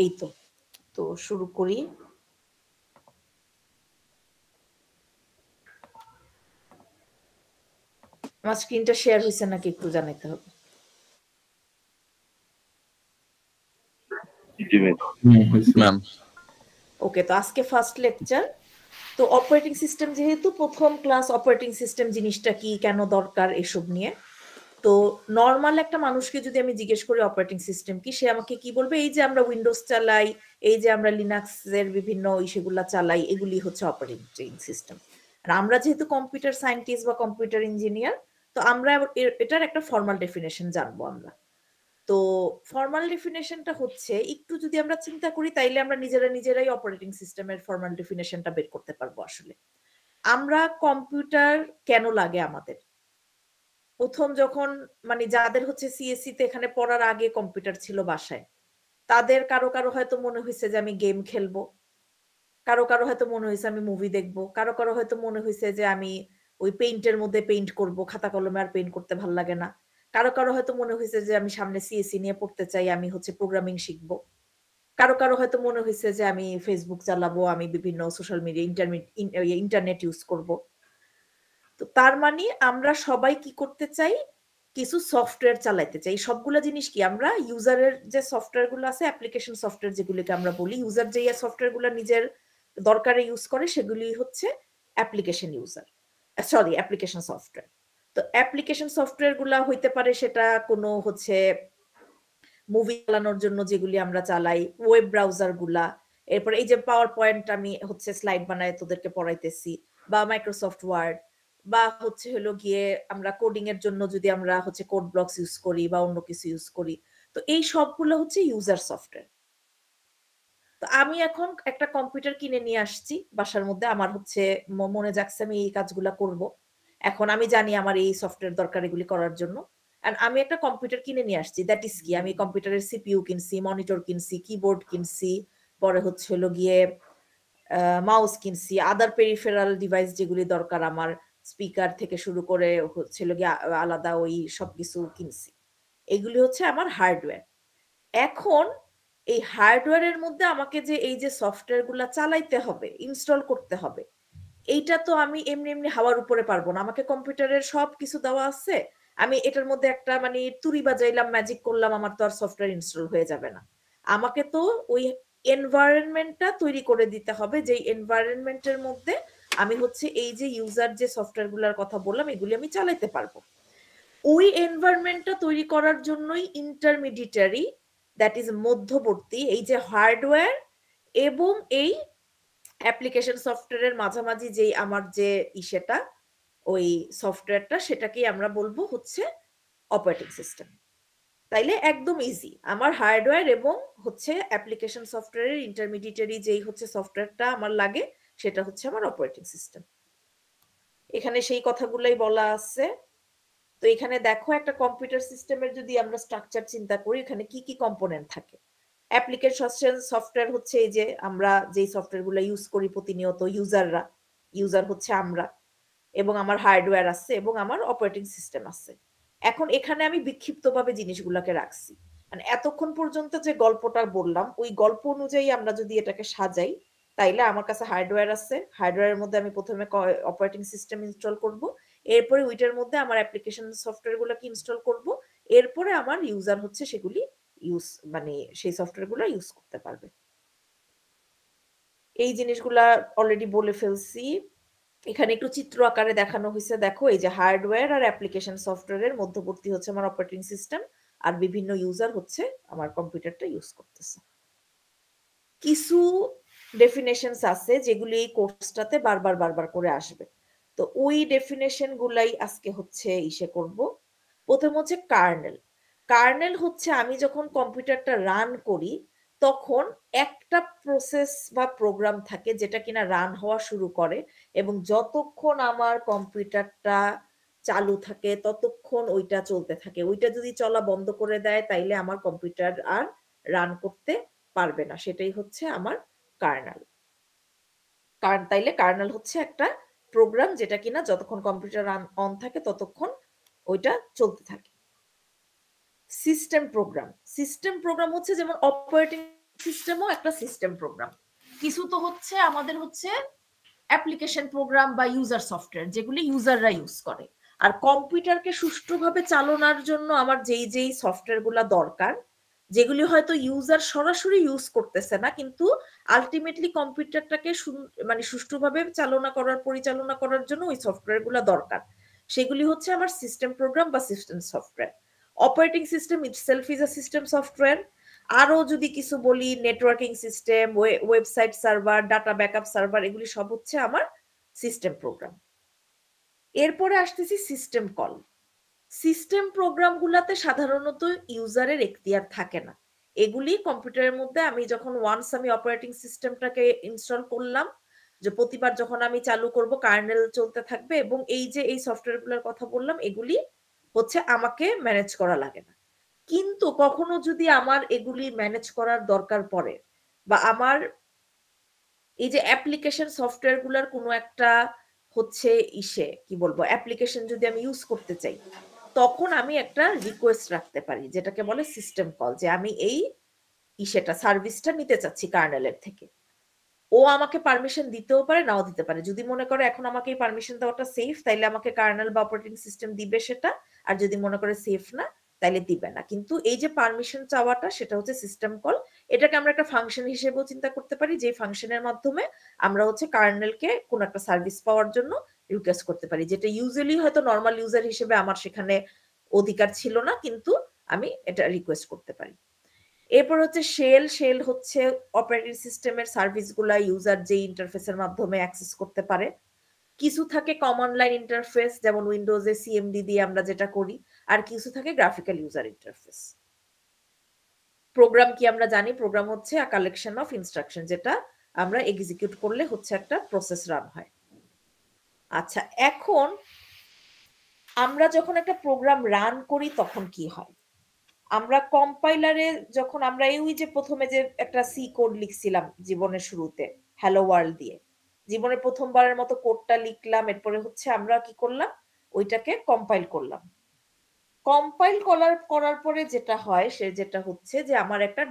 এই তো তো শুরু করি। আমার স্ক্রিনটা শেয়ার হয়েছে নাকি একটু জানাতে হবে। ওকে, তো আজকে ফার্স্ট লেকচার। তো অপারেটিং সিস্টেম, যেহেতু প্রথম ক্লাস, অপারেটিং সিস্টেম জিনিসটা কি, কেন দরকার, এসব নিয়ে। তো নর্মাল একটা মানুষকে যদি আমি জিজ্ঞেস করি অপারেটিং সিস্টেম কি, সে আমাকে কি বলবে, এই যে আমরা উইন্ডোজ চালাই, এই যে আমরা লিনাক্স এর বিভিন্ন সেগুলা চালাই, এগুলি হচ্ছে অপারেটিং সিস্টেম। আর আমরা যেহেতু কম্পিউটার সায়েন্টিস্ট বা কম্পিউটার ইঞ্জিনিয়ার, তো আমরা এটার একটা ফর্মাল ডেফিনেশন জানবো আমরা। তো ফর্মাল ডেফিনেশনটা হচ্ছে, একটু যদি আমরা চিন্তা করি তাইলে আমরা নিজেরাই অপারেটিং সিস্টেমের ফর্মাল ডেফিনেশনটা বের করতে পারবো। আসলে আমরা কম্পিউটার কেন লাগে আমাদের, প্রথম যখন মানে যাদের হচ্ছে সিএসসি তে এখানে পড়ার আগে কম্পিউটার ছিল বাসায়, তাদের কারো কারো হয়তো মনে হয়েছে যে আমি গেম খেলবো, কারো কারো হয়তো মনে হয়েছে আমি মুভি দেখবো, কারো কারো হয়তো মনে হয়েছে যে আমি ওই পেইন্টের মধ্যে পেইন্ট করব, খাতা কলমে আর পেইন্ট করতে ভাল লাগে না। কারো কারো হয়তো মনে হয়েছে যে আমি সামনে সিএসসি নিয়ে পড়তে চাই, আমি হচ্ছে প্রোগ্রামিং শিখবো। কারো কারো হয়তো মনে হয়েছে যে আমি ফেসবুক চালাবো, আমি বিভিন্ন সোশ্যাল মিডিয়া ইন্টারনেট ইউজ করব। তো তার মানে আমরা সবাই কি করতে চাই, কিছু সফটওয়্যার চালাইতে চাই। সবগুলো জিনিস কি, আমরা ইউজারের যে সফটওয়্যার গুলো আছে, অ্যাপ্লিকেশন সফটওয়্যার যেগুলিকে আমরা বলি, ইউজার যে সফটওয়্যার গুলো নিজের দরকারে ইউজ করে, সেগুলি হচ্ছে application user, sorry application software. তো অ্যাপ্লিকেশন সফটওয়্যার গুলা হইতে পারে সেটা কোনো হচ্ছে মুভি চালানোর জন্য যেগুলি আমরা চালাই, ওয়েব ব্রাউজার গুলা, এরপরে এই যে পাওয়ার পয়েন্ট আমি হচ্ছে স্লাইড বানায় তোদেরকে পড়াইতেছি, বা মাইক্রোসফট ওয়ার্ড, বা হচ্ছে হলো গিয়ে আমরা কোডিং এর জন্য যদি আমরা হচ্ছে কোড ব্লকস ইউজ করি বা অন্য কিছু ইউজ করি, তো এই সবগুলো হচ্ছে ইউজার সফটওয়্যার। তো আমি এখন একটা কম্পিউটার কিনে নিয়ে আসছি বাসার মধ্যে, আমার হচ্ছে মনে যাচ্ছে আমি এই কাজগুলা করব, এখন আমি জানি আমার এই সফটওয়্যার দরকার এগুলি করার জন্য। আর আমি একটা কম্পিউটার কিনে নিয়ে আসছি, দ্যাট ইজ কি, আমি কম্পিউটারের সিপিইউ কিনছি, মনিটর কিনছি, কিবোর্ড কিনছি, পরে হচ্ছে হলো গিয়ে মাউস কিনছি, আদার পেরিফেরাল ডিভাইস যেগুলি দরকার আমার, স্পিকার থেকে শুরু করে হচ্ছে হলো গিয়ে আলাদা ওই সবকিছু কিনছি। এগুলি হচ্ছে আমার হার্ডওয়্যার। এখন এই হার্ডওয়্যারের মধ্যে আমাকে যে এই যে সফটওয়্যার গুলা চালাইতে হবে, ইনস্টল করতে হবে, এইটা তো আমি এমনি এমনি হাওয়ার উপরে পারবো না। আমাকে কম্পিউটারের সব কিছু দেওয়া আছে, আমি এটার মধ্যে একটা মানে তুড়ি বাজাইলাম, ম্যাজিক করলাম, আমার তো আর সফটওয়্যার ইনস্টল হয়ে যাবে না। আমাকে তো ওই এনভায়রনমেন্টটা তৈরি করে দিতে হবে, যে এনভায়রনমেন্টের মধ্যে আমি হচ্ছে এই যে ইউজার যে সফটওয়্যার গুলার কথা বললাম, এগুলি আমি চালাইতে পারবো। ওই এনভায়রনমেন্টটা তৈরি করার জন্যই ইন্টারমিডিয়েটারি, দ্যাট ইজ মধ্যবর্তী, এই যে হার্ডওয়্যার এবং এই অ্যাপ্লিকেশন সফটওয়্যারের মাঝামাঝি যেই আমার যে সেটা, ওই সফটওয়্যারটা, সেটাকেই আমরা বলবো হচ্ছে অপারেটিং সিস্টেম। তাইলে একদম ইজি, আমার হার্ডওয়্যার এবং হচ্ছে অ্যাপ্লিকেশন সফটওয়্যারের ইন্টারমিডিয়েটারি যেই হচ্ছে সফটওয়্যারটা আমার লাগে, সেটা হচ্ছে আমার অপারেটিং সিস্টেম। এখানে সেই কথাগুলাই বলা আছে। তো এখানে দেখো, একটা কম্পিউটার সিস্টেমের যদি আমরা স্ট্রাকচার চিন্তা করি, এখানে কি কি কম্পোনেন্ট থাকে। অ্যাপ্লিকেশন সফটওয়্যার হচ্ছে এই যে আমরা যেই সফটওয়্যার গুলো ইউজ করি প্রতিনিয়ত, ইউজার হচ্ছে আমরা, এবং আমার হার্ডওয়্যার আছে এবং আমার অপারেটিং সিস্টেম আছে। এখন এখানে আমি বিক্ষিপ্তভাবে জিনিসগুলোকে রাখছি, মানে এতক্ষণ পর্যন্ত যে গল্পটা বললাম, ওই গল্প অনুযায়ী আমরা যদি এটাকে সাজাই, তাইলে আমার কাছে হার্ডওয়্যার আছে, হার্ডওয়্যারের মধ্যে আমি প্রথমে অপারেটিং সিস্টেম ইনস্টল করব, এরপরে ওইটার মধ্যে আমার অ্যাপ্লিকেশন সফটওয়্যার গুলোকে ইনস্টল করব, এরপরে আমার ইউজার হচ্ছে সেগুলি ইউজ মানে সেই সফটওয়্যার গুলো ইউজ করতে পারবে। এই জিনিসগুলা অলরেডি বলে ফেলছি। এখানে একটু চিত্র আকারে দেখানো হয়েছে, দেখো এই যে হার্ডওয়্যার আর অ্যাপ্লিকেশন সফটওয়্যারের মধ্যবর্তী হচ্ছে আমার অপারেটিং সিস্টেম, আর বিভিন্ন ইউজার হচ্ছে আমার কম্পিউটারটা ইউজ করতেছে। কিছু ডেফিনেশনস আছে যেগুলি এই কোর্সটাতে বারবার করে আসবে, তো ওই ডেফিনেশন গুলাই আজকে হচ্ছে ইসে করব। প্রথম হচ্ছে কার্নেল। কার্নেল হচ্ছে আমি যখন কম্পিউটারটা রান করি, তখন একটা প্রসেস বা প্রোগ্রাম থাকে যেটা কিনা রান হওয়া শুরু করে, এবং যতক্ষণ আমার কম্পিউটারটা চালু থাকে ততক্ষণ ওইটা চলতে থাকে। ওইটা যদি চলা বন্ধ করে দেয়, তাইলে আমার কম্পিউটার আর রান করতে পারবে না। সেটাই হচ্ছে আমার কার্নেল। তাইলে কার্নেল হচ্ছে একটা প্রোগ্রাম যেটা কিনা যতক্ষণ কম্পিউটার অন থাকে ততক্ষণ ওইটা চলতে থাকে। সিস্টেম প্রোগ্রাম হচ্ছে যেমন অপারেটিং সিস্টেমও একটা সিস্টেম প্রোগ্রাম। কিছু তো হচ্ছে আমাদের হচ্ছে অ্যাপ্লিকেশন প্রোগ্রাম বা ইউজার সফটওয়্যার, যেগুলি ইউজাররা ইউজ করে। আর কম্পিউটারকে সুষ্ঠুভাবে চালানোর জন্য আমার যেই সফটওয়্যারগুলো দরকার, যেগুলি হয়তো ইউজার সরাসরি ইউজ করতেছে না, কিন্তু আলটিমেটলি কম্পিউটারটাকে মানে সুষ্ঠুভাবে পরিচালনা করার জন্য ওই সফটওয়্যারগুলো দরকার, সেগুলি হচ্ছে আমার সিস্টেম প্রোগ্রাম বা system software. Operating system itself is a system software. আরো যদি কিছু বলি, networking system, website server, data backup server, এগুলি সব হচ্ছে আমার সিস্টেম প্রোগ্রাম। এরপরে আসতেছি সিস্টেম কল। সিস্টেম প্রোগ্রামগুলোতে সাধারণত ইউজারের এখতিয়ার থাকে না। এগুলি কম্পিউটারের মধ্যে আমি যখন আমি অপারেটিং সিস্টেমটাকে ইনস্টল করলাম, যে প্রতিবার যখন আমি চালু করব কার্নেল চলতে থাকবে, এবং এই যে এই সফটওয়্যারগুলোর কথা বললাম, এগুলি হচ্ছে আমাকে ম্যানেজ করা লাগে না। কিন্তু কখনো যদি আমার এগুলি ম্যানেজ করার দরকার পড়ে, বা আমার এই যে অ্যাপ্লিকেশন সফটওয়্যারগুলোর কোনো একটা হচ্ছে কি বলবো, অ্যাপ্লিকেশন যদি আমি ইউজ করতে চাই, তখন আমি একটা রিকোয়েস্ট রাখতে পারি, যেটাকে বলে সিস্টেম কল, যে আমি এই সার্ভিসটা নিতে চাচ্ছি কার্নেলের থেকে। ও আমাকে পারমিশন দিতেও পারে, নাও দিতে পারে। যদি মনে করে এখন আমাকে এই পারমিশন দেওয়াটা সেফ, তাইলে আমাকে কার্নেল বা অপারেটিং সিস্টেম দিবে সেটা। আর যদি মনে করে সেফ না, তাইলে দিবে না। কিন্তু এই যে পারমিশন চাওয়াটা, সেটা হচ্ছে সিস্টেম কল। এটাকে আমরা একটা ফাংশন হিসেবেও চিন্তা করতে পারি, যে ফাংশনের মাধ্যমে আমরা হচ্ছে কার্নেলকে কোন একটা সার্ভিস পাওয়ার জন্য রিকোয়েস্ট করতে পারি, যেটা ইউজুয়ালি হয়তো নর্মাল ইউজার হিসেবে আমার সেখানে অধিকার ছিল না, কিন্তু আমি এটা রিকোয়েস্ট করতে পারি। এরপর হচ্ছে শেল হচ্ছে অপারেটিং সিস্টেমের সার্ভিসগুলা ইউজার যে ইন্টারফেসের মাধ্যমে অ্যাক্সেস করতে পারে। কিছু থাকে কমন লাইন ইন্টারফেস, যেমন উইন্ডোজে সিএমডি দিয়ে আমরা যেটা করি, আর কিছু থাকে গ্রাফিক্যাল ইউজার ইন্টারফেস। প্রোগ্রাম কি আমরা জানি, প্রোগ্রাম হচ্ছে আ কালেকশন অফ ইনস্ট্রাকশন, যেটা আমরা এক্সিকিউট করলে হচ্ছে একটা প্রসেস রান হয়। আচ্ছা, এখন আমরা যখন একটা প্রোগ্রাম রান করি তখন কি হয়? আমরা কম্পাইলারে যখন আমরা এই যে প্রথমে যে একটা সি কোড লিখছিলাম জীবনের শুরুতে, হ্যালো ওয়ার্ল্ড দিয়ে, জীবনের প্রথমবারের মতো কোডটা লিখলাম, এরপরে হচ্ছে আমরা কি করলাম, ওইটাকে কম্পাইল করলাম। কম্পাইল করার পরে যেটা হয়, যেটা হচ্ছে যে আমার একটা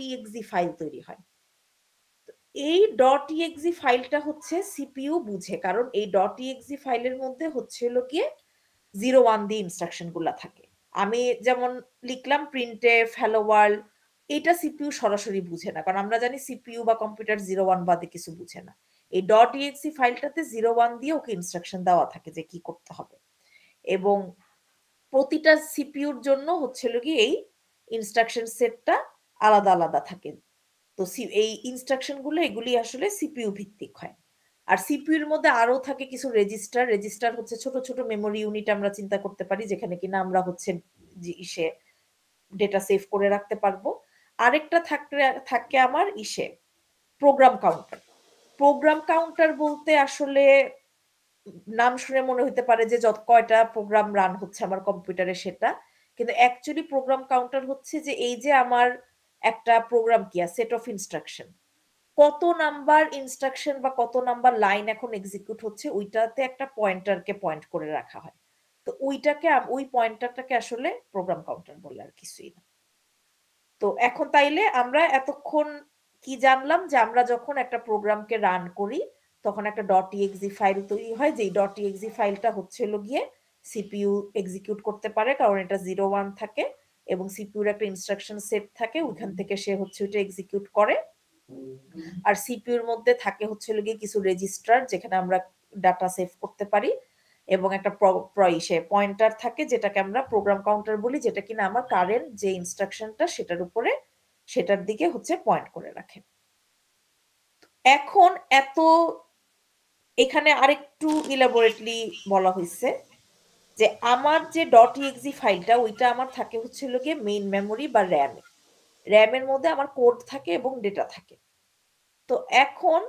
.exe ফাইল তৈরি হয়। এই .exe ফাইলটা হচ্ছে সিপিইউ বুঝে, কারণ এই .exe ফাইলের মধ্যে হচ্ছে হলো গিয়ে 0-1 দিয়ে ইনস্ট্রাকশন গুলা থাকে। আমি যেমন লিখলাম প্রিন্টএফ হ্যালো ওয়ার্ল্ড, এটা সিপিইউ সরাসরি বুঝে না, কারণ আমরা জানি সিপিইউ বা কম্পিউটার 0-1 বাদে কিছু বুঝে না। এই .exe ফাইলটাতে 0-1 দিয়ে ওকে ইনস্ট্রাকশন দেওয়া থাকে যে কি করতে হবে, এবং প্রতিটা সিপিইউর জন্য হচ্ছে হলো গিয়ে এই ইনস্ট্রাকশন সেটটা আলাদা আলাদা থাকে। তো এই ইনস্ট্রাকশন গুলো এগুলি আসলে সিপিইউ ভিত্তিক হয়। আর সিপিইউ এর মধ্যে আরো থাকে কিছু রেজিস্টার হচ্ছে ছোট ছোট মেমোরি ইউনিট আমরা চিন্তা করতে পারি, যেখানে কিনা আমরা হচ্ছে ডেটা সেভ করে রাখতে পারবো। আরেকটা থাকে আমার প্রোগ্রাম কাউন্টার। প্রোগ্রাম কাউন্টার বলতে আসলে নাম শুনে মনে হতে পারে যে যত কয়টা প্রোগ্রাম রান হচ্ছে আমার কম্পিউটারে সেটা, কিন্তু অ্যাকচুয়ালি প্রোগ্রাম কাউন্টার হচ্ছে যে এই যে আমার একটা প্রোগ্রাম কি সেট অফ ইনস্ট্রাকশন, কত নাম্বার ইনস্ট্রাকশন বা কত নাম্বার লাইন এখন এক্সিকিউট হচ্ছে, ওইটাতে একটা পয়েন্টারকে পয়েন্ট করে রাখা হয়। তো ওই পয়েন্টারটাকে আসলে প্রোগ্রাম কাউন্টার বলে, আর কিছুই না। তো এখন তাইলে আমরা এতক্ষণ কি জানলাম, যে আমরা যখন একটা প্রোগ্রামকে রান করি তখন একটা .exe ফাইল তৈরি হয়, যে .exe ফাইলটা হচ্ছে হলো গিয়ে সিপিইউ এক্সিকিউট করতে পারে, কারণ এটা 0-1 থাকে, এবং সিপিইউর একটা ইনস্ট্রাকশন সেট থাকে, ওইখান থেকে সে হচ্ছে ওইটা এক্সিকিউট করে। আর সিপিইউর মধ্যে থাকে হচ্ছে হলো গিয়ে কিছু রেজিস্টার, যেখানে আমরা ডাটা সেভ করতে পারি, এবং একটা পয়েন্টার থাকে, যেটাকে আমরা প্রোগ্রাম কাউন্টার বলি, যেটা কিনা আমার কারেন্ট যে ইনস্ট্রাকশনটা সেটার দিকে হচ্ছে পয়েন্ট করে রাখে। এখন এখানে আরেকটু ইলাবোরেটলি বলা হয়েছে যে আমার যে .exe ফাইলটা, ওইটা আমার থাকে হচ্ছে হলো গিয়ে মেইন মেমোরি বা র্যামের মধ্যে আমার কোড থাকে এবং ডেটা থাকে। তো এখন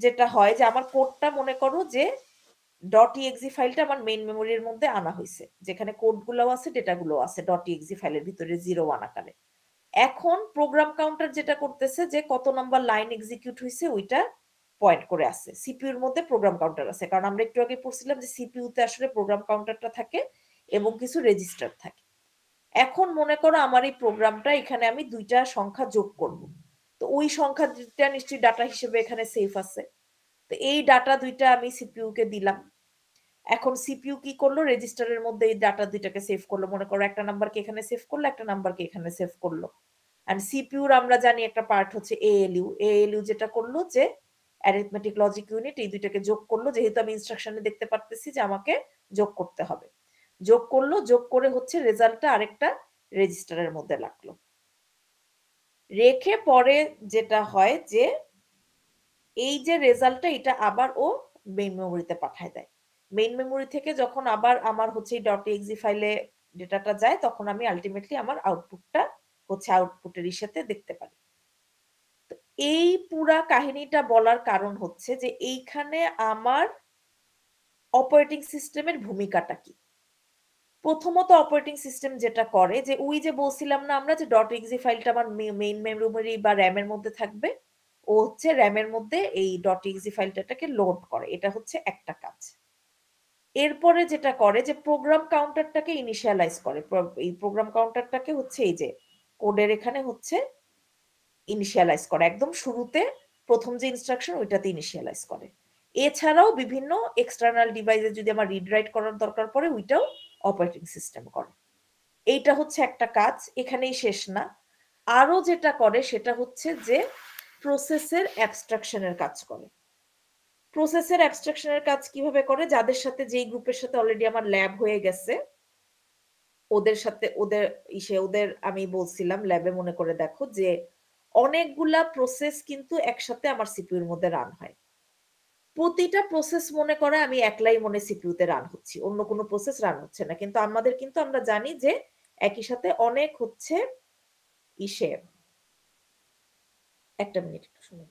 যেটা হয় যে আমার কোডটা মনে করো যে .exe ফাইলটা আমার মেইন মেমোরির মধ্যে আনা হয়েছে, যেখানে কোডগুলোও আছে, ডেটাগুলোও আছে .exe ফাইলের ভিতরে 0-1 আকারে। এখন প্রোগ্রাম কাউন্টার যেটা করতেছে, যে কত নাম্বার লাইন এক্সিকিউট হয়েছে ওইটা পয়েন্ট করে আছে। সিপিইউর মধ্যে প্রোগ্রাম কাউন্টার আছে, কারণ আমরা একটু আগে পড়ছিলাম যে সিপিইউতে আসলে প্রোগ্রাম কাউন্টারটা থাকে এবং কিছু রেজিস্টার থাকে। এখন মনে করো আমার এই প্রোগ্রামটা, এখানে আমি দুইটা সংখ্যা যোগ করব। তো ওই সংখ্যা দুইটা নিশ্চয়ই ডাটা হিসেবে এখানে সেফ আছে। তো এই ডাটা দুইটা আমি সিপিইউ কে দিলাম। এখন সিপিইউ কি করলো, রেজিস্টারের মধ্যে এই ডাটা দুইটাকে সেভ করলো। মনে করো একটা নাম্বারকে এখানে সেভ করলো, একটা নাম্বারকে এখানে সেভ করলো। এন্ড সিপিইউর আমরা জানি একটা পার্ট হচ্ছে এএলইউ। এএলইউ যেটা করলো যে অ্যারিথমেটিক লজিক ইউনিট, এই দুইটাকে যোগ করলো। যেহেতু আমি ইনস্ট্রাকশনে দেখতে পারতেছি যে আমাকে যোগ করতে হবে, যোগ করলো, যোগ করে হচ্ছে রেজাল্টটা আরেকটা রেজিস্টারের মধ্যে রাখলো। রেখে পরে যেটা হয় যে এই যে রেজাল্টটা এটা আবার ও মেইন মেমোরিতে পাঠায় দেয়। মেইন মেমোরি থেকে যখন আবার আমার হচ্ছে .exe ফাইলে ডেটাটা যায়, তখন আমি আলটিমেটলি আমার আউটপুটটা হচ্ছে আউটপুটের সাথে দেখতে পারি। তো এই পুরা কাহিনীটা বলার কারণ হচ্ছে যে এইখানে আমার অপারেটিং সিস্টেমের ভূমিকাটা কি। প্রথমত অপারেটিং সিস্টেম যেটা করে যে ওই যে বলছিলাম না আমরা যে .exe ফাইলটা আমার মেইন মেমোরি বা র্যামের মধ্যে থাকবে, ও হচ্ছে র্যামের মধ্যে এই .exe ফাইলটাকে লোড করে। এটা হচ্ছে একটা কাজ। এরপরে যেটা করে যে প্রোগ্রাম কাউন্টারটাকে ইনিশিয়ালাইজ করে। এই প্রোগ্রাম কাউন্টারটাকে হচ্ছে এই যে কোডের এখানে হচ্ছে ইনিশিয়ালাইজ করে, একদম শুরুতে প্রথম যে ইনস্ট্রাকশন ওইটাতে ইনিশিয়ালাইজ করে। এছাড়াও বিভিন্ন এক্সটার্নাল ডিভাইসে যদি আমার রিড রাইট করার দরকার পড়ে, ওইটাও অপারেটিং সিস্টেম করে। এইটা হচ্ছে একটা কাজ, এখানেই শেষ না। আরো যেটা করে সেটা হচ্ছে যে প্রসেসের অ্যাবস্ট্রাকশনের কাজ করে। প্রসেসের অ্যাবস্ট্রাকশনের কাজ কিভাবে করে, যাদের সাথে যেই গ্রুপের সাথে অলরেডি আমার ল্যাব হয়ে গেছে ওদের সাথে ওদের আমি বলছিলাম ল্যাবে মনে করে দেখো যে অনেকগুলা প্রসেস কিন্তু একসাথে আমার সিপিইউর মধ্যে রান হয়। প্রতিটা প্রসেস মনে করে আমি একলাই মনে সিপিইউতে রান হচ্ছি, অন্য কোনো প্রসেস রান হচ্ছে না। কিন্তু আমরা জানি যে একই সাথে অনেক হচ্ছে ইসে, একটা মিনিট একটু শুনুন।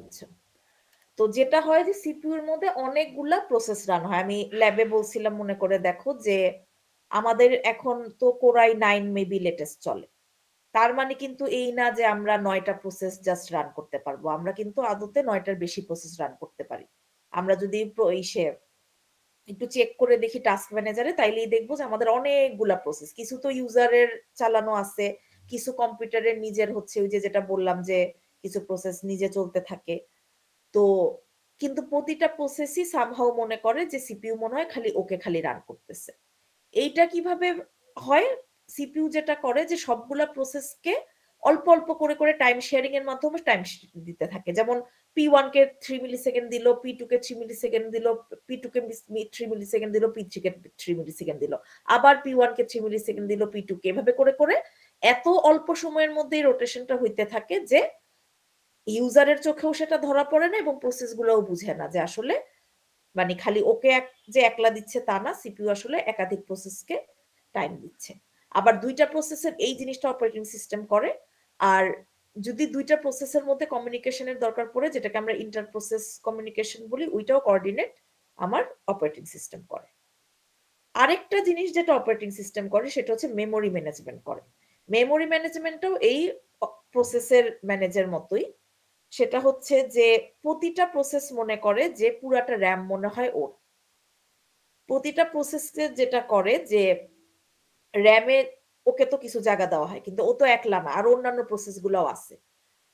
আচ্ছা, তো যেটা হয় যে সিপিইউর মধ্যে অনেকগুলা প্রসেস রান হয়। আমি ল্যাবে বলছিলাম মনে করে দেখো যে আমাদের এখন তো কোরাই 9 মেবি লেটেস্ট চলে। তার মানে কিন্তু এই না যে আমরা 9টা প্রসেস জাস্ট রান করতে পারবো। আমরা কিন্তু আদতে 9টার বেশি প্রসেস রান করতে পারি। আমরা যদি একটু চেক করে দেখি টাস্ক ম্যানেজারে, তাইলেই দেখবো যে আমাদের অনেকগুলা প্রসেস। কিছু তো ইউজারের চালানো আছে, কিছু কম্পিউটারের নিজের হচ্ছে ওই যে যেটা বললাম যে কিছু প্রসেস নিজে চলতে থাকে। তো কিন্তু প্রতিটা প্রসেসই সামহাউ মনে করে যে সিপিইউ মনে হয় খালি ওকে খালি রান করতেছে। এইটা কিভাবে হয়, সিপিইউ যেটা করে যে সবগুলা প্রসেসকে অল্প অল্প করে করে টাইম শেয়ারিং এর মাধ্যমে টাইম দিতে থাকে। যেমন P1 কে 3 মিলি সেকেন্ড দিল, P2 কে 3 মিলি সেকেন্ড দিল, P2 কে 3 মিলি সেকেন্ড দিল, P3 কে 3 মিলি সেকেন্ড দিল, আবার P1 কে 3 মিলি সেকেন্ড দিল, P2 কে, এভাবে করে করে এত অল্প সময়ের মধ্যেই রোটেশনটা হইতে থাকে যে ইউজারের চোখেও সেটা ধরা পড়ে না এবং প্রসেস গুলোও বুঝে না যে আসলে মানে খালি ওকে যে একলা দিচ্ছে তা না, সিপিইউ আসলে একাধিক প্রসেসকে টাইম দিচ্ছে। আবার দুইটা প্রসেসের এই জিনিসটা অপারেটিং সিস্টেম করে। আর যদি দুইটা প্রসেসের মধ্যে কমিউনিকেশনের দরকার পড়ে, যেটাকে আমরা ইন্টার প্রসেস কমিউনিকেশন বলি, ওইটাও কোঅর্ডিনেট আমার অপারেটিং সিস্টেম করে। আরেকটা জিনিস যেটা অপারেটিং সিস্টেম করে সেটা হচ্ছে মেমোরি ম্যানেজমেন্ট করে। মেমোরি ম্যানেজমেন্টও এই প্রসেসের ম্যানেজের মতোই। সেটা হচ্ছে যে প্রতিটা প্রসেস মনে করে যে পুরাটা র্যাম মনে হয় ওর। প্রতিটা প্রসেসকে যেটা করে যে র্যামে ওকে তো কিছু জায়গা দেওয়া হয়, কিন্তু ও তো একলা না, আর অন্যান্য প্রসেস গুলাও আছে।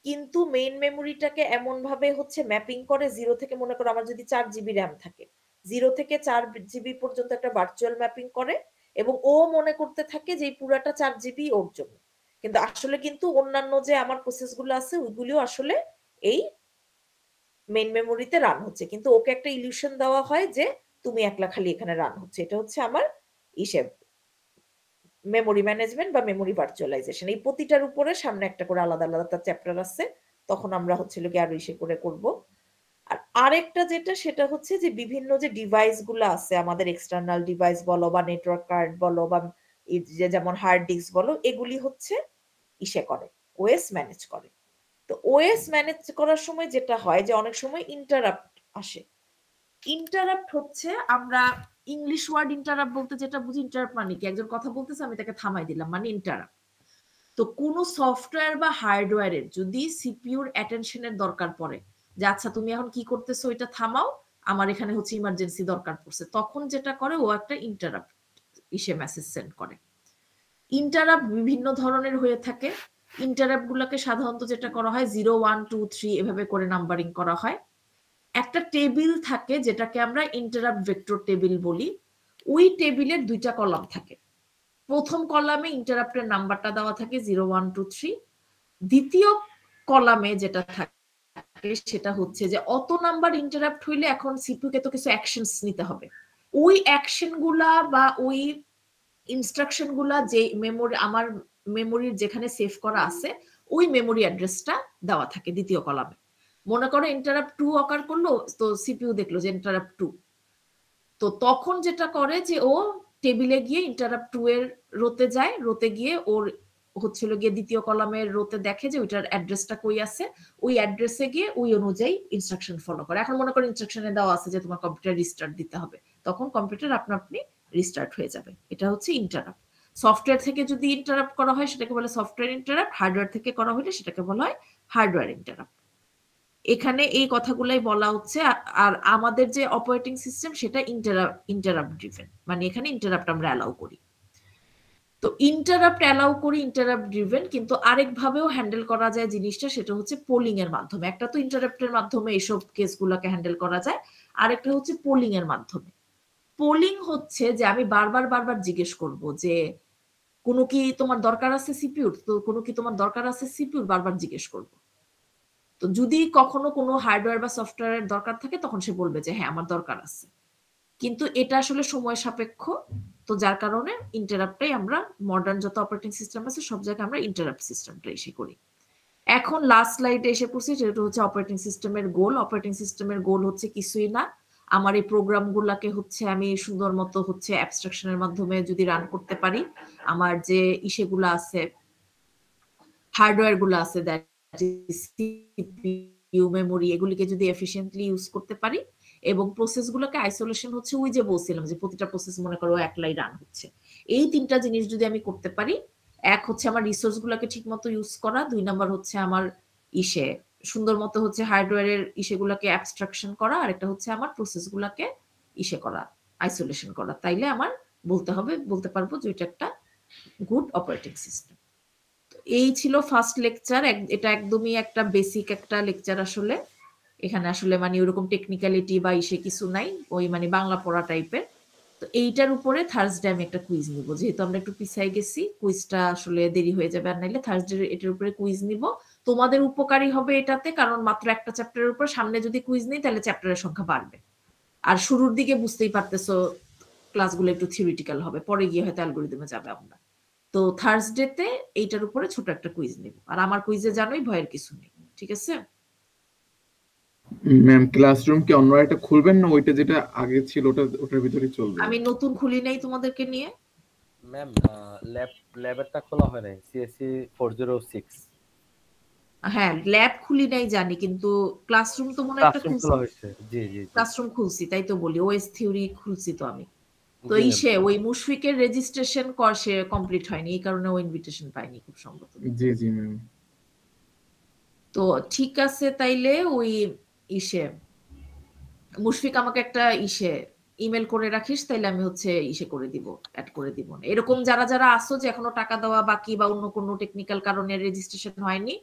কিন্তু মেইন মেমোরিটাকে এমন ভাবে হচ্ছে ম্যাপিং করে, 0 থেকে মনে করো আমার যদি 4 জিবি র্যাম থাকে, 0 থেকে 4 জিবি পর্যন্ত একটা ভার্চুয়াল ম্যাপিং করে এবং ও মনে করতে থাকে যে এই পুরাটা 4 জিবি ওর জন্য। কিন্তু আসলে কিন্তু অন্যান্য যে আমার প্রসেস গুলো আছে ওইগুলিও আসলে এই মেইন মেমোরিতে রান হচ্ছে, কিন্তু ওকে একটা ইলিউশন দেওয়া হয় যে তুমি একলা খালি এখানে রান হচ্ছে। এটা হচ্ছে আমার ইসেব মেমোরি ম্যানেজমেন্ট বা মেমোরি ভার্চুয়ালাইজেশন। এই প্রতিটার উপরে সামনে একটা করে আলাদা আলাদা তার চ্যাপ্টার আছে, তখন আমরা হচ্ছে গিয়ে আরো ইসে করে করব। আর আরেকটা যেটা সেটা হচ্ছে যে বিভিন্ন যে ডিভাইস গুলো আছে আমাদের, এক্সটার্নাল ডিভাইস বলো বা নেটওয়ার্ক কার্ড বলো বা যেমন হার্ড ডিস্ক বলো, এগুলি হচ্ছে ইসে করে, ওএস ম্যানেজ করে। তো ওএস ম্যানেজ করার সময় যেটা হয় যে অনেক সময় ইন্টারাপ্ট আসে। ইন্টারাপ্ট হচ্ছে আমরা ইংলিশ ওয়ার্ড ইন্টারাপ্ট বলতে যেটা বুঝি, ইন্টারাপ্ট মানে কি একজন কথা বলতেছে আমি তাকে থামাই দিলাম, মানে ইন্টারাপ্ট। তো কোনো সফটওয়্যার বা হার্ডওয়্যারের যদি সিপিইউর অ্যাটেনশনের দরকার পড়ে, যে আচ্ছা তুমি এখন কি করতেছো ওইটা থামাও, আমার এখানে হচ্ছে ইমার্জেন্সি দরকার পড়ছে, তখন যেটা করে ও একটা ইন্টারাপ্ট মেসেজ সেন্ড করে। ইন্টারাপ্ট বিভিন্ন ধরনের হয়ে থাকে। ইন্টারাপ্ট গুলোকে সাধারণত যেটা করা হয় 0, 1, 2, 3 এভাবে করে নাম্বারিং করা হয়। একটা টেবিল থাকে যেটাকে আমরা ইন্টারাপ্ট ভেক্টর টেবিল বলি। ওই টেবিলের 2টা কলাম থাকে। প্রথম কলামে ইন্টারাপ্টের নাম্বারটা দেওয়া থাকে 0, 1, 2, 3। দ্বিতীয় কলামে যেটা থাকে সেটা হচ্ছে যে অত নাম্বার ইন্টারাপ্ট হইলে এখন সিপিইউ কে তো কিছু অ্যাকশনস নিতে হবে। ওই অ্যাকশন গুলা বা ওই ইনস্ট্রাকশন গুলা যে আমার মেমোরির যেখানে সেভ করা আছে ওই মেমোরি অ্যাড্রেসটা দেওয়া থাকে দ্বিতীয় কলামে। মনে করো ইন্টারাপ্ট 2 অকার করলো, তো সিপিইউ দেখলো যে ইন্টারাপ্ট 2, তো তখন যেটা করে যে ও টেবিলে গিয়ে ইন্টারাপ্ট 2 এর রোতে যায়, রোতে গিয়ে ওর হচ্ছিল গিয়ে দ্বিতীয় কলামের রোতে দেখে যে ওইটার অ্যাড্রেসটা কই আছে, ওই অ্যাড্রেসে গিয়ে ওই অনুযায়ী ইনস্ট্রাকশন ফলো করে। এখন মনে করো ইনস্ট্রাকশনে দেওয়া আছে যে তোমার কম্পিউটার রিস্টার্ট দিতে হবে, তখন কম্পিউটার আপনি রিস্টার্ট হয়ে যাবে। এটা হচ্ছে ইন্টারাপ্ট। সফটওয়্যার থেকে যদি ইন্টারাপ্ট করা হয় সেটাকে বলে সফটওয়্যার ইন্টারাপ্ট, হার্ডওয়্যার থেকে করা হলে সেটাকে বলা হয় হার্ডওয়্যার ইন্টারাপ্ট। এখানে এই কথাগুলাই বলা হচ্ছে। আর আমাদের যে অপারেটিং সিস্টেম সেটা ইন্টারাপ্ট ড্রিভেন, মানে এখানে ইন্টারাপ্ট আমরা অ্যালাউ করি। তো ইন্টারাপ্ট অ্যালাউ করি ইন্টারাপ্ট ড্রিভেন, কিন্তু আরেক ভাবেও হ্যান্ডেল করা যায় জিনিসটা, সেটা হচ্ছে পোলিং এর মাধ্যমে। একটা তো ইন্টারাপ্টের মাধ্যমে এইসব কেসগুলোকে হ্যান্ডেল করা যায়, আরেকটা হচ্ছে পোলিং এর মাধ্যমে। পোলিং হচ্ছে যে আমি বারবার জিজ্ঞেস করব যে কোনো কি তোমার দরকার আছে সিপিইউর, তো কোনো কি তোমার দরকার আছে সিপিইউর, বারবার জিজ্ঞেস করব। তো যদি কখনো কোনো হার্ডওয়্যার বা সফটওয়্যারের দরকার থাকে তখন সে বলবে যে হ্যাঁ আমার দরকার আছে, কিন্তু এটা আসলে সময় সাপেক্ষ। তো যার কারণে ইন্টারাপ্টটাই আমরা মডার্ন যত অপারেটিং সিস্টেম আছে সব জায়গায় আমরা ইন্টারাপ্ট সিস্টেমটা এসে করি। এখন লাস্ট স্লাইডে এসে পড়ছি, যেটা হচ্ছে অপারেটিং সিস্টেমের গোল। অপারেটিং সিস্টেমের গোল হচ্ছে কিছুই না, আমার এই প্রোগ্রামগুলোকে হচ্ছে আমি সুন্দর মতো হচ্ছে অ্যাবস্ট্রাকশনের মাধ্যমে যদি রান করতে পারি, আমার যে ইসেগুলো আছে হার্ডওয়্যার গুলো আছে সিপিইউ মেমোরি, এগুলিকে যদি এফিশিয়েন্টলি ইউজ করতে পারি, এবং প্রসেস গুলোকে আইসোলেশন হচ্ছে ওই যে বলছিলাম যে প্রতিটা প্রসেস মনে করো একলাই রান হচ্ছে, এই 3টা জিনিস যদি আমি করতে পারি, এক হচ্ছে আমার রিসোর্স গুলোকে ঠিক মতো ইউজ করা, 2 নাম্বার হচ্ছে আমার সুন্দর মতো হচ্ছে হার্ডওয়্যারের ইসেগুলোকে অ্যাবস্ট্রাকশন করা, আর একটা হচ্ছে আমার প্রসেস গুলোকে করা, আইসোলেশন করা, তাইলে আমার বলতে পারবো যে এটা একটা গুড অপারেটিং সিস্টেম। এই ছিল ফার্স্ট লেকচার। এটা একদমই একটা বেসিক একটা লেকচার আসলে। এখানে আসলে মানে ওরকম টেকনিক্যালিটি বা কিছু নাই, ওই মানে বাংলা পড়া টাইপের। তো এইটার উপরে থার্সডে আমি একটা কুইজ নিব, যেহেতু আমরা একটু পিছাই গেছি, কুইজটা আসলে দেরি হয়ে যাবে, আর নাইলে থার্সডে এটার উপরে কুইজ নিব। তোমাদের উপকারী হবে এটাতে, কারণ মাত্র একটা চ্যাপ্টারের উপর, সামনে যদি কুইজ নিই তাহলে চ্যাপ্টারের সংখ্যা বাড়বে। আর শুরুর দিকে বুঝতেই পারতেছো ক্লাসগুলো একটু থিওরিটিক্যাল হবে, পরে গিয়ে হয়তো অ্যালগরিদমে যাবে আমরা। তো থার্সডেতে এইটার উপরে ছোট একটা কুইজ নেব, আর আমার কুইজে জানোই ভয়ের কিছু নেই, ঠিক আছে? ম্যাম ক্লাসরুম কি অন্য একটা খুলবেন না ওইটা যেটা আগে ছিল ওটার ভিতরেই চলবে? আমি নতুন খুলি নাই তোমাদেরকে নিয়ে। ম্যাম ল্যাবেরটা খোলা হয় নাই, সিএসসি 406। হ্যাঁ ল্যাব খুলি নাই জানি, কিন্তু ক্লাসরুম তো মনে একটা ক্লাসরুম খোলা হয়েছে। জি জি ক্লাসরুম খুলছি, তাই তো বলি ওএস থিওরি খুলছি তো আমি। তো জি ম্যাম। ওই মুশফিকের রেজিস্ট্রেশন সে কমপ্লিট হয়নি, এই কারণে ও ইনভিটেশন পাইনি খুব সম্ভবত। জি জি ম্যাম। তো ঠিক আছে, তাইলে ওই মুশফিক আমাকে একটা ইমেল করে রাখিস, তাইলে আমি হচ্ছে করে দিব, অ্যাড করে দিব। এরকম যারা যারা আসো যে এখনো টাকা দেওয়া বাকি বা অন্য কোনো টেকনিক্যাল কারণে রেজিস্ট্রেশন হয়নি,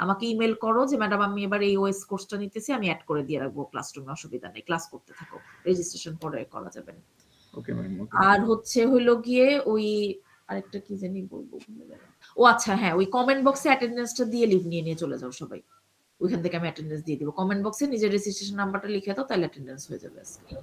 আমাকে ইমেল করো যে ম্যাডাম আমি এবার এই ওএস কোর্সটা নিতেছি, আমি অ্যাড করে দিয়ে রাখবো ক্লাসরুমে, অসুবিধা নেই, ক্লাস করতে থাকো, রেজিস্ট্রেশন পরে করা যাবে না। Okay ma'am. আর হচ্ছে হইলো গিয়ে ওই আরেকটা কি জানি বলবো, ও আচ্ছা হ্যাঁ, ওই কমেন্ট বক্সে অ্যাটেন্ডেন্সটা দিয়ে লিভ নিয়ে নিয়ে চলে যাও সবাই, ওইখান থেকে আমি অ্যাটেন্ডেন্স দিয়ে দিব। কমেন্ট বক্সে নিজের রেজিস্ট্রেশন নাম্বারটা লিখে দাও, তাহলে অ্যাটেন্ডেন্স হয়ে যাবে আজকে।